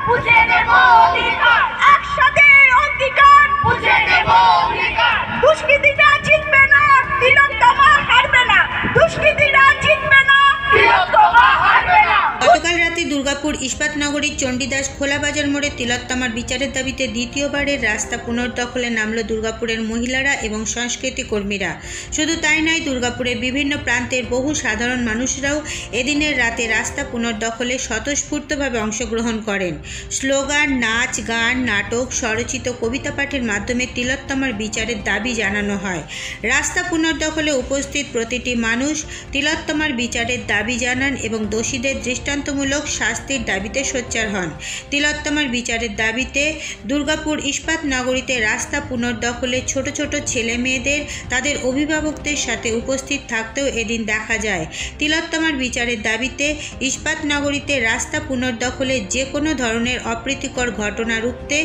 বুঝে নেব অধিকার, একসাথে অধিকার বুঝে নেব অধিকার। দুষ্কৃতীরা জিতবে না, তিলোত্তমা হারবে না। দুষ্কৃতীরা জিতবে না, তিলোত্তমা হারবে না। গতকাল রাতে দুর্গাপুর ইস্পাত নগরীর চণ্ডীদাস খোলা বাজার মোড়ে তিলোত্তমার বিচারের দাবিতে দ্বিতীয়বারের রাস্তা পুনর্দখলে নামল দুর্গাপুরের মহিলারা এবং সংস্কৃতি কর্মীরা। শুধু তাই নয়, দুর্গাপুরের বিভিন্ন প্রান্তের বহু সাধারণ মানুষরাও এদিনের রাতে রাস্তা পুনর্দখলে স্বতঃস্ফূর্তভাবে অংশগ্রহণ করেন। স্লোগান, নাচ, গান, নাটক, স্বরচিত কবিতা পাঠের মাধ্যমে তিলোত্তমার বিচারের দাবি জানানো হয়। রাস্তা পুনর্দখলে উপস্থিত প্রতিটি মানুষ তিলোত্তমার বিচারের দাবি জানান এবং দোষীদের দৃষ্টান্তমূলক শাস্তির দাবিতে সোচ্চার হন। তিলোত্তমার বিচারের দাবিতে দুর্গাপুর ইস্পাত নগরীতে রাস্তা পুনর্দখলে ছোট ছোট ছেলে মেয়েদের তাদের অভিভাবকদের সাথে উপস্থিত থাকতেও এদিন দেখা যায়। তিলোত্তমার বিচারের দাবিতে ইস্পাত নগরীতে রাস্তা পুনর্দখলে যে কোনো ধরনের অপ্রীতিকর ঘটনা রুখতে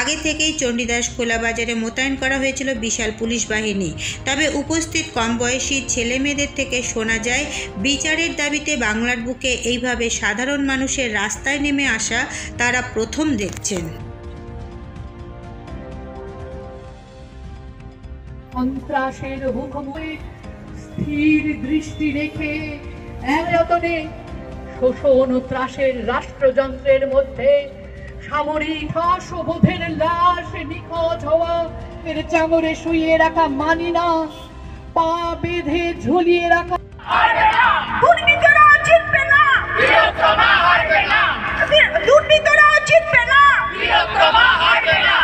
আগে থেকেই চণ্ডীদাস খোলা বাজারে মোতায়েন করা হয়েছিল বিশাল পুলিশ বাহিনী। তবে উপস্থিত কম বয়সী ছেলে মেয়েদের থেকে শোনা যায়, বিচারের দাবিতে বাংলার বুকে এইভাবে সাধারণ মানুষের রাস্তায় নেমে আসা তারা প্রথম দেখছেন। সন্ত্রাসের মুখোমুখি স্থির দৃষ্টি রেখে একরতনে শোষণ ও ত্রাসের রাষ্ট্রযন্ত্রের মধ্যে সামরিক দাসবোধের লাশ নিখোঁজ হওয়া এর চাঙড়ে শুয়ে রাখা মানি না, পা বেঁধে ঝুলিয়ে রাখা দুর্নীতিরা জিতবে না, তিলোত্তমা হারবে না। দুর্নীতিরা জিতবে না, তিলোত্তমা হারবে না।